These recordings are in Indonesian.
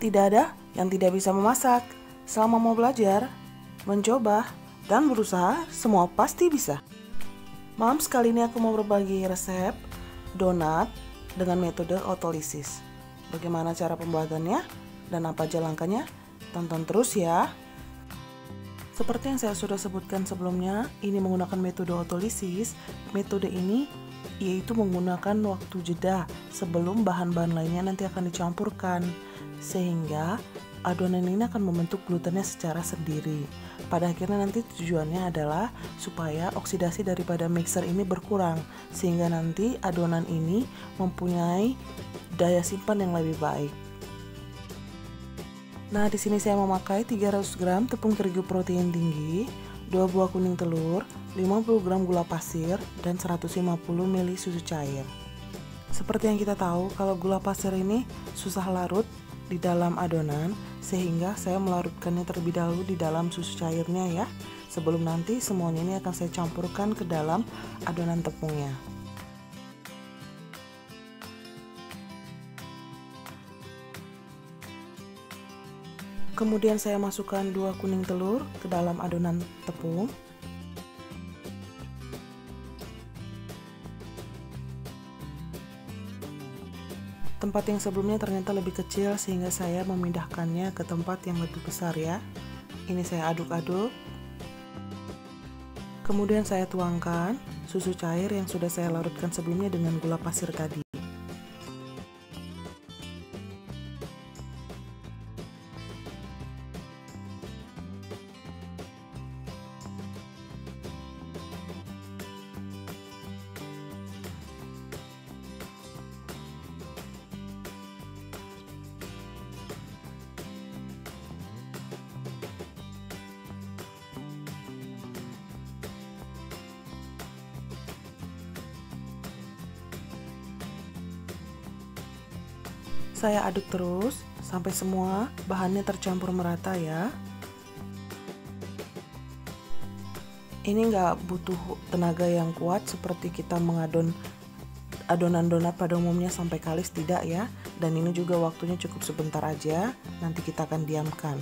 Tidak ada yang tidak bisa memasak. Selama mau belajar, mencoba, dan berusaha, semua pasti bisa. Mams, kali ini aku mau berbagi resep donat dengan metode otolisis. Bagaimana cara pembuatannya dan apa aja langkahnya? Tonton terus ya. Seperti yang saya sudah sebutkan sebelumnya, ini menggunakan metode otolisis. Metode ini yaitu menggunakan waktu jeda sebelum bahan-bahan lainnya nanti akan dicampurkan, sehingga adonan ini akan membentuk glutennya secara sendiri. Pada akhirnya nanti tujuannya adalah supaya oksidasi daripada mixer ini berkurang, sehingga nanti adonan ini mempunyai daya simpan yang lebih baik. Nah, di sini saya memakai 300 gram tepung terigu protein tinggi, 2 buah kuning telur, 50 gram gula pasir, dan 150 ml susu cair. Seperti yang kita tahu, kalau gula pasir ini susah larut di dalam adonan, sehingga saya melarutkannya terlebih dahulu di dalam susu cairnya ya, sebelum nanti semuanya ini akan saya campurkan ke dalam adonan tepungnya. Kemudian saya masukkan 2 kuning telur ke dalam adonan tepung. Tempat yang sebelumnya ternyata lebih kecil, sehingga saya memindahkannya ke tempat yang lebih besar ya. Ini saya aduk-aduk. Kemudian saya tuangkan susu cair yang sudah saya larutkan sebelumnya dengan gula pasir tadi. Saya aduk terus sampai semua bahannya tercampur merata ya. Ini nggak butuh tenaga yang kuat seperti kita mengadon adonan donat pada umumnya sampai kalis, tidak ya. Dan ini juga waktunya cukup sebentar aja, nanti kita akan diamkan.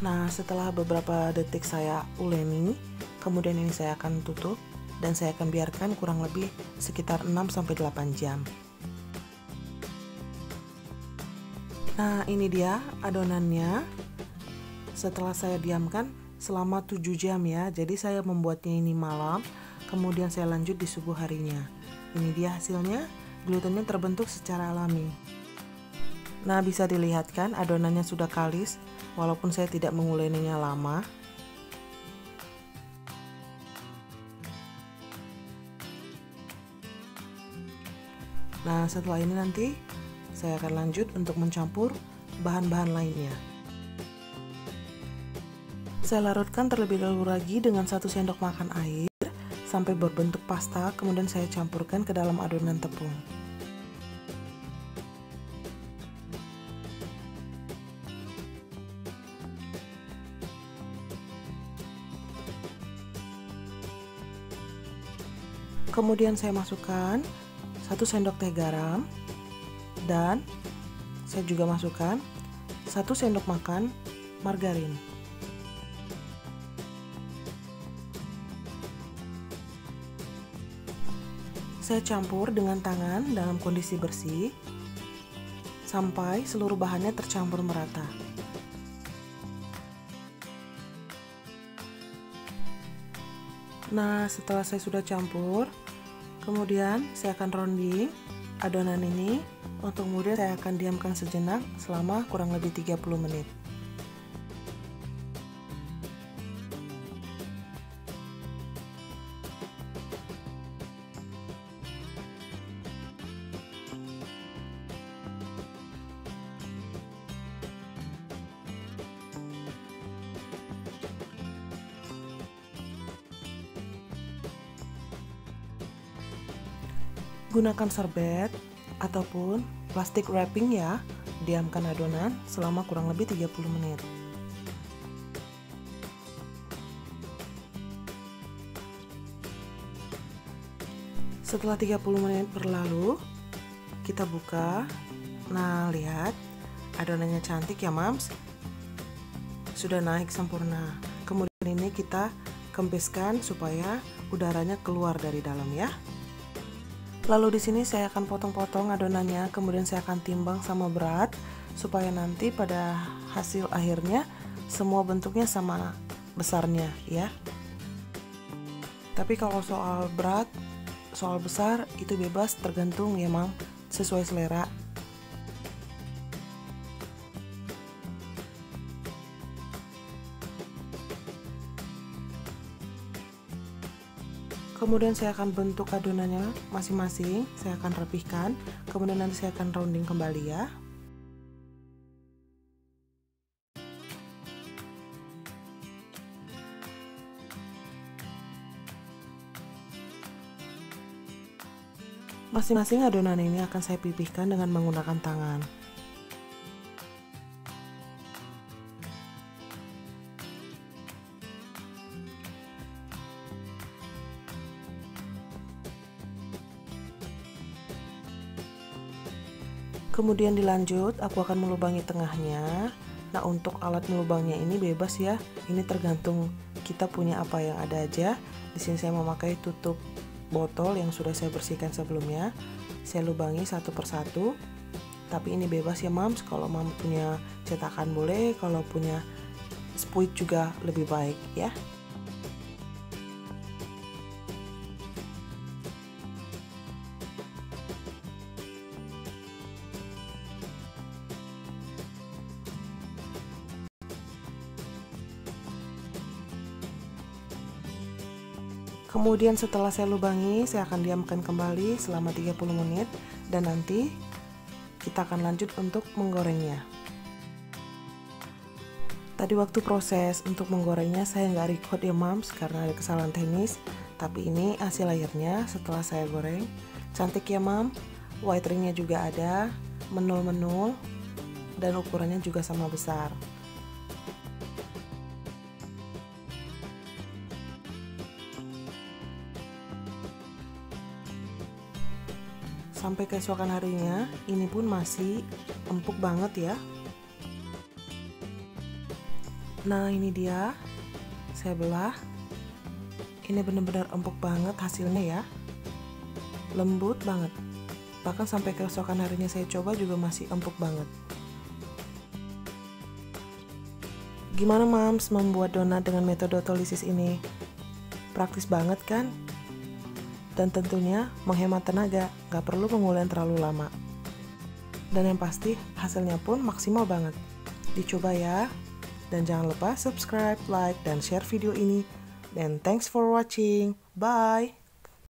Nah, setelah beberapa detik saya uleni, kemudian ini saya akan tutup dan saya akan biarkan kurang lebih sekitar 6-8 jam. Nah, ini dia adonannya. Setelah saya diamkan selama 7 jam ya. Jadi saya membuatnya ini malam, kemudian saya lanjut di subuh harinya. Ini dia hasilnya, glutennya terbentuk secara alami. Nah, bisa dilihat kan adonannya sudah kalis, walaupun saya tidak menguleninya lama. Nah, setelah ini nanti saya akan lanjut untuk mencampur bahan-bahan lainnya. Saya larutkan terlebih dahulu lagi dengan 1 sendok makan air sampai berbentuk pasta, kemudian saya campurkan ke dalam adonan tepung. Kemudian saya masukkan 1 sendok teh garam, dan saya juga masukkan 1 sendok makan margarin. Saya campur dengan tangan dalam kondisi bersih sampai seluruh bahannya tercampur merata. Nah, setelah saya sudah campur, kemudian saya akan rounding adonan ini untuk kemudian saya akan diamkan sejenak selama kurang lebih 30 menit. Gunakan serbet ataupun plastik wrapping ya. Diamkan adonan selama kurang lebih 30 menit. Setelah 30 menit berlalu, kita buka Nah, lihat, adonannya cantik ya Mams. Sudah naik sempurna. Kemudian ini kita kempiskan supaya udaranya keluar dari dalam ya. Lalu di sini saya akan potong-potong adonannya, kemudian saya akan timbang sama berat supaya nanti pada hasil akhirnya semua bentuknya sama besarnya ya. Tapi kalau soal berat, soal besar itu bebas, tergantung ya Mam, sesuai selera. Kemudian saya akan bentuk adonannya masing-masing, saya akan rapihkan, kemudian nanti saya akan rounding kembali ya. Masing-masing adonan ini akan saya pipihkan dengan menggunakan tangan. Kemudian dilanjut, aku akan melubangi tengahnya. Nah, untuk alat melubangnya ini bebas ya. Ini tergantung kita punya apa yang ada aja. Di sini saya memakai tutup botol yang sudah saya bersihkan sebelumnya. Saya lubangi satu persatu. Tapi ini bebas ya Mams. Kalau Mams punya cetakan boleh, kalau punya spuit juga lebih baik ya. Kemudian setelah saya lubangi, saya akan diamkan kembali selama 30 menit dan nanti kita akan lanjut untuk menggorengnya. Tadi waktu proses untuk menggorengnya saya nggak record ya Mams karena ada kesalahan teknis, tapi ini hasil akhirnya setelah saya goreng. Cantik ya Mam, white ringnya juga ada, menul-menul dan ukurannya juga sama besar. Sampai keesokan harinya, ini pun masih empuk banget ya. Nah, ini dia, saya belah. Ini benar-benar empuk banget hasilnya ya, lembut banget. Bahkan sampai keesokan harinya saya coba juga masih empuk banget. Gimana Mams membuat donat dengan metode otolisis ini? Praktis banget kan? Dan tentunya menghemat tenaga, gak perlu mengulen terlalu lama. Dan yang pasti hasilnya pun maksimal banget. Dicoba ya, dan jangan lupa subscribe, like, dan share video ini. Dan thanks for watching, bye!